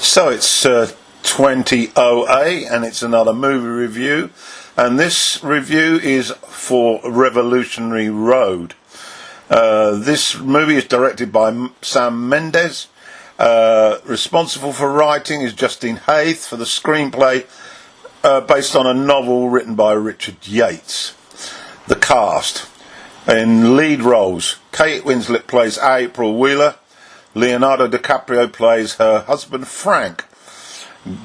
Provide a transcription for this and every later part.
So it's 2008 and it's another movie review, and this review is for Revolutionary Road. This movie is directed by Sam Mendes. Responsible for writing is Justine Hayth. For the screenplay, based on a novel written by Richard Yates. The cast: in lead roles, Kate Winslet plays April Wheeler, Leonardo DiCaprio plays her husband Frank,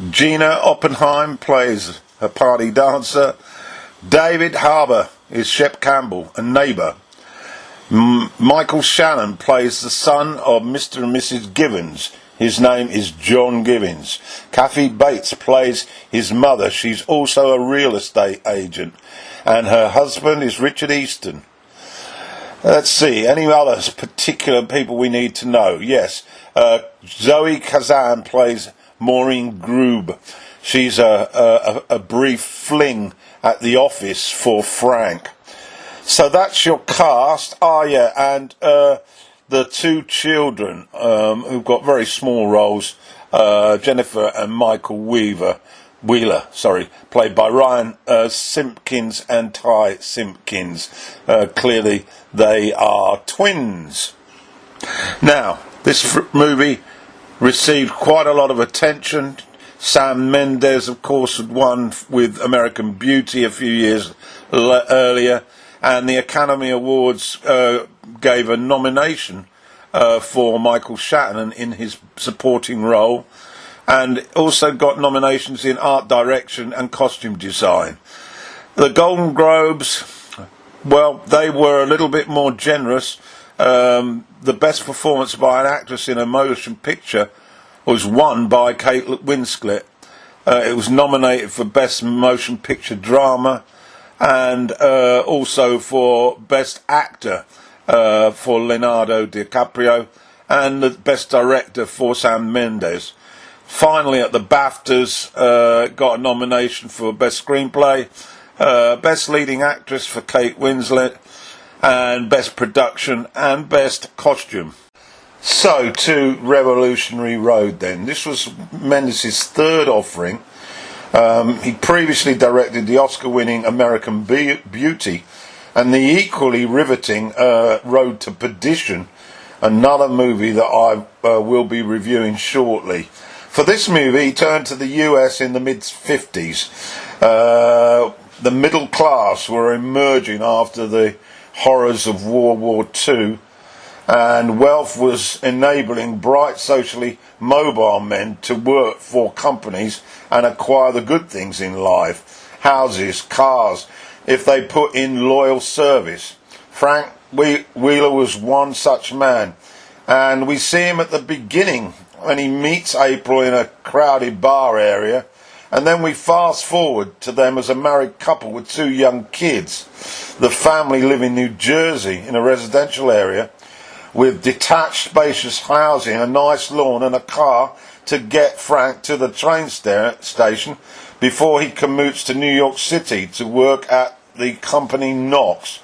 Gina Oppenheim plays her party dancer, David Harbour is Shep Campbell, a neighbour, Michael Shannon plays the son of Mr. and Mrs. Givens. His name is John Givens. Kathy Bates plays his mother. She's also a real estate agent. And her husband is Richard Easton. Let's see, any other particular people we need to know? Yes, Zoe Kazan plays Maureen Grube. She's a brief fling at the office for Frank. So that's your cast. And the two children who've got very small roles, Jennifer and Michael Wheeler, played by Ryan Simpkins and Ty Simpkins. Clearly they are twins. Now, this movie received quite a lot of attention. Sam Mendes, of course, had won with American Beauty a few years earlier, and the Academy Awards gave a nomination for Michael Shannon in his supporting role, and also got nominations in art direction and costume design. The Golden Globes, well, they were a little bit more generous. The best performance by an actress in a motion picture was won by Kate Winslet. It was nominated for Best Motion Picture Drama and also for Best Actor for Leonardo DiCaprio, and the Best Director for Sam Mendes. Finally, at the BAFTAs, got a nomination for Best Screenplay, Best Leading Actress for Kate Winslet, and Best Production and Best Costume. So, to Revolutionary Road then. This was Mendes' third offering. He previously directed the Oscar-winning American Beauty and the equally riveting Road to Perdition, another movie that I will be reviewing shortly. For this movie, he turned to the US in the mid-50s. The middle class were emerging after the horrors of World War II, and wealth was enabling bright, socially mobile men to work for companies and acquire the good things in life: houses, cars, if they put in loyal service. Frank Wheeler was one such man, and we see him at the beginning when he meets April in a crowded bar area, and then we fast forward to them as a married couple with two young kids. The family live in New Jersey in a residential area with detached spacious housing, a nice lawn and a car to get Frank to the train station before he commutes to New York City to work at the company Knox.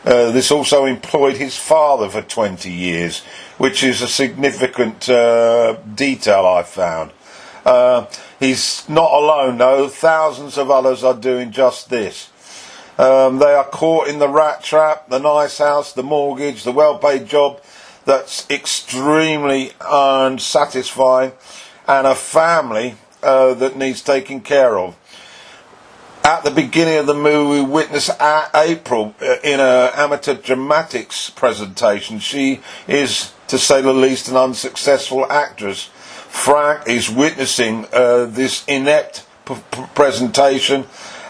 This also employed his father for 20 years, which is a significant detail I found. He's not alone though. Thousands of others are doing just this. They are caught in the rat trap: the nice house, the mortgage, the well-paid job that's extremely unsatisfying, and a family that needs taking care of. At the beginning of the movie, we witness April in an amateur dramatics presentation. She is, to say the least, an unsuccessful actress. Frank is witnessing this inept presentation,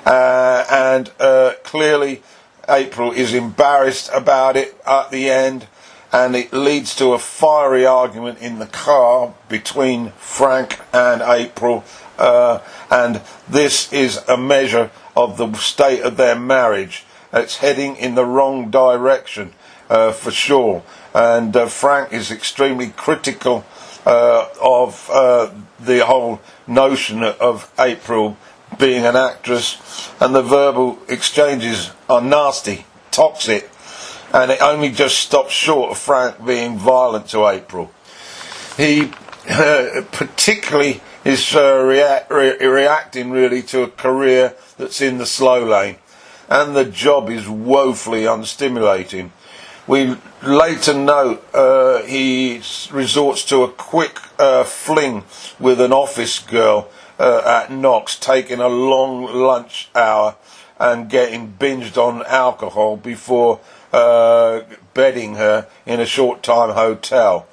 and clearly April is embarrassed about it at the end, and it leads to a fiery argument in the car between Frank and April, and this is a measure of the state of their marriage. It's heading in the wrong direction, for sure, and Frank is extremely critical of the whole notion of April being an actress, and the verbal exchanges are nasty, toxic, and it only just stops short of Frank being violent to April. He particularly is reacting really to a career that's in the slow lane, and the job is woefully unstimulating. We later note he resorts to a quick fling with an office girl at Knox, taking a long lunch hour and getting binged on alcohol before bedding her in a short-time hotel.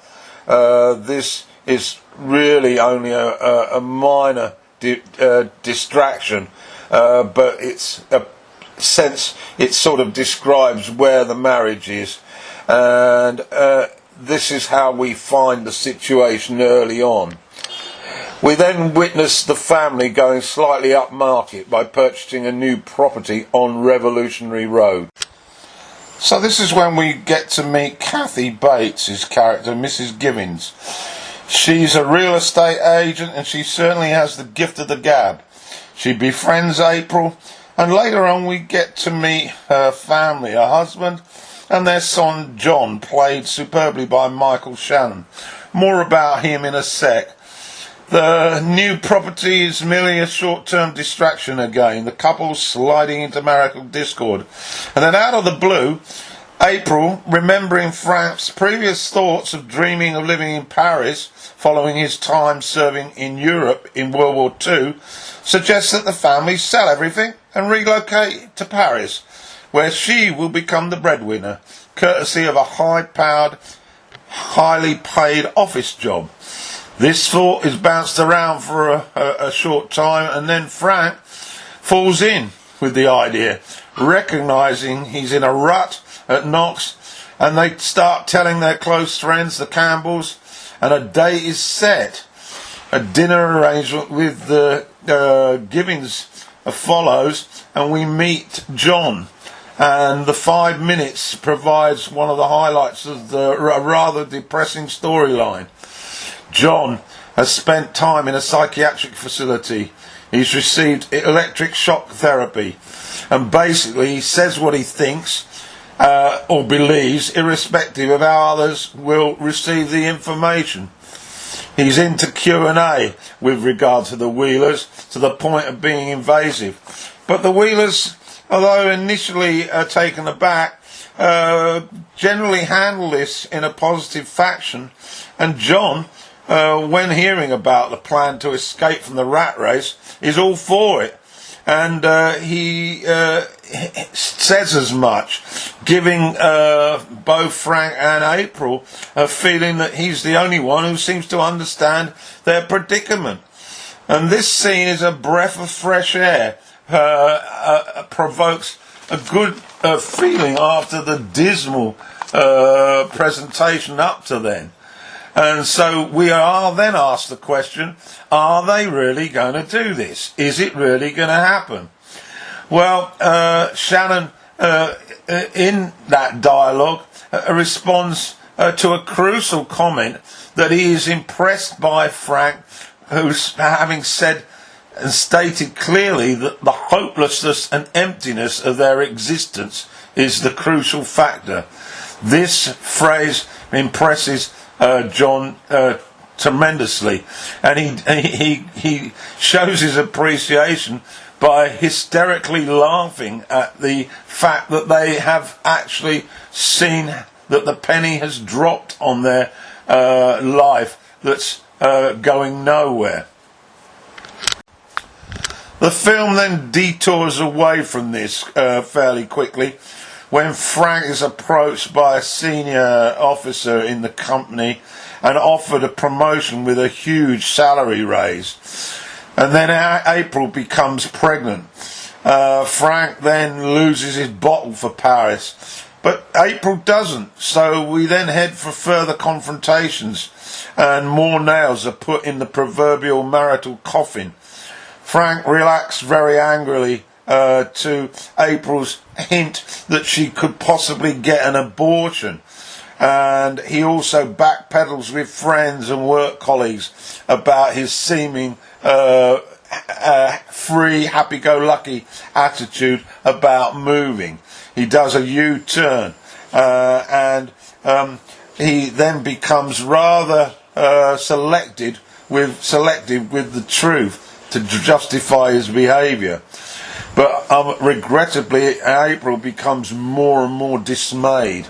This is really only a minor distraction, but it's a sense it sort of describes where the marriage is, and this is how we find the situation early on. We then witness the family going slightly upmarket by purchasing a new property on Revolutionary Road. So this is when we get to meet Kathy Bates' character, Mrs. Givens. She's a real estate agent, and she certainly has the gift of the gab. She befriends April, and later on we get to meet her family, her husband and their son John, played superbly by Michael Shannon. More about him in a sec. The new property is merely a short-term distraction again, the couple sliding into marital discord. And then out of the blue, April, remembering Frank's previous thoughts of dreaming of living in Paris following his time serving in Europe in World War II, suggests that the family sell everything and relocate to Paris, where she will become the breadwinner, courtesy of a high-powered, highly paid office job. This thought is bounced around for a short time, and then Frank falls in with the idea, recognising he's in a rut at Knox, and they start telling their close friends, the Campbells, and a date is set. A dinner arrangement with the Givens follows, and we meet John, and the 5 minutes provides one of the highlights of the rather depressing storyline. John has spent time in a psychiatric facility. He's received electric shock therapy, and basically he says what he thinks or believes, irrespective of how others will receive the information. He's into Q&A with regard to the Wheelers, to the point of being invasive. But the Wheelers, although initially taken aback, generally handle this in a positive fashion, and John, when hearing about the plan to escape from the rat race, is all for it. And he says as much, giving both Frank and April a feeling that he's the only one who seems to understand their predicament. And this scene is a breath of fresh air, provokes a good feeling after the dismal presentation up to then. And so we are then asked the question, are they really going to do this? Is it really going to happen? Well, Shannon, in that dialogue, responds to a crucial comment that he is impressed by Frank, who's having said and stated clearly that the hopelessness and emptiness of their existence is the crucial factor. This phrase impresses John tremendously, and he shows his appreciation by hysterically laughing at the fact that they have actually seen that the penny has dropped on their life that's going nowhere. The film then detours away from this fairly quickly when Frank is approached by a senior officer in the company and offered a promotion with a huge salary raise. And then April becomes pregnant. Frank then loses his bottle for Paris, but April doesn't. So we then head for further confrontations, and more nails are put in the proverbial marital coffin. Frank reacts very angrily to April's hint that she could possibly get an abortion, and he also backpedals with friends and work colleagues about his seeming free, happy-go-lucky attitude about moving. He does a U-turn, and he then becomes rather selected selective with the truth to justify his behaviour. But regrettably, April becomes more and more dismayed.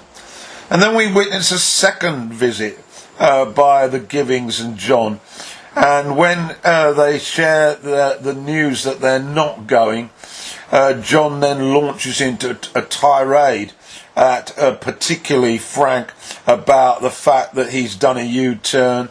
And then we witness a second visit by the Givings and John. And when they share the news that they're not going, John then launches into a tirade at particularly Frank about the fact that he's done a U-turn,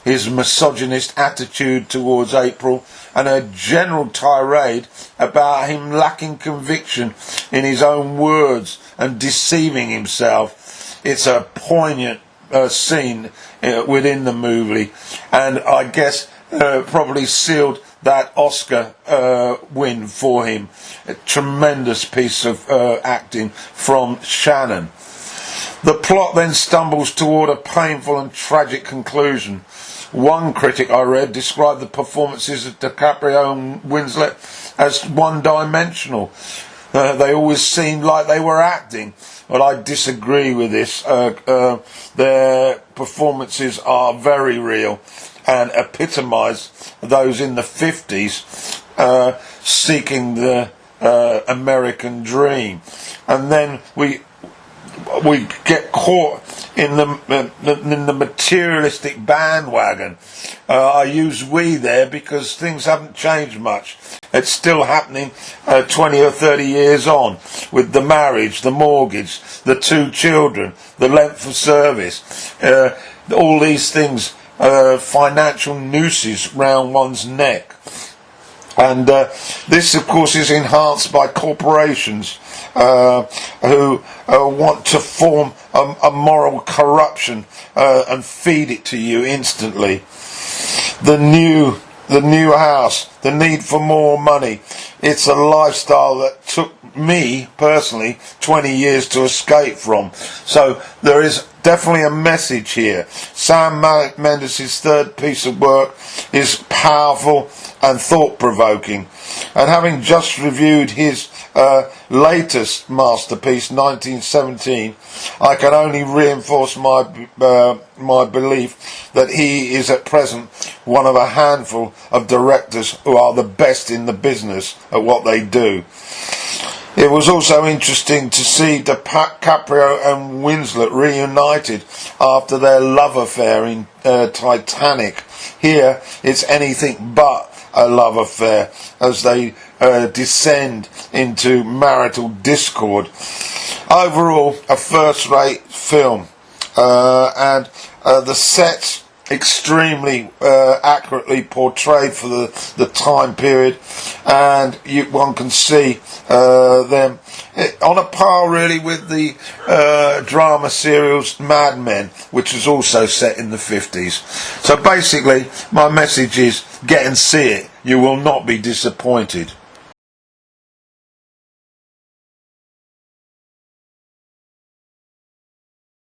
his misogynist attitude towards April, and a general tirade about him lacking conviction in his own words and deceiving himself. It's a poignant scene within the movie, and I guess probably sealed that Oscar win for him. A tremendous piece of acting from Shannon. The plot then stumbles toward a painful and tragic conclusion. One critic I read described the performances of DiCaprio and Winslet as one-dimensional. They always seemed like they were acting. But I disagree with this. Their performances are very real and epitomise those in the 50s seeking the American dream. And then we get caught in the materialistic bandwagon. I use we there because things haven't changed much. It's still happening 20 or 30 years on, with the marriage, the mortgage, the 2 children, the length of service, all these things, financial nooses round one's neck. And this, of course, is enhanced by corporations who want to form a moral corruption and feed it to you instantly. The new house, the need for more money. It's a lifestyle that took me, personally, 20 years to escape from. So there is definitely a message here. Sam Mendes' third piece of work is powerful and thought-provoking. And having just reviewed his latest masterpiece, 1917, I can only reinforce my belief that he is at present one of a handful of directors who are the best in the business at what they do. It was also interesting to see DiCaprio and Winslet reunited after their love affair in Titanic. Here, it's anything but a love affair as they descend into marital discord. Overall, a first-rate film, and the sets extremely accurately portrayed for the time period, and one can see them on a par really with the drama serials Mad Men, which was also set in the 50s. So basically my message is get and see it, you will not be disappointed.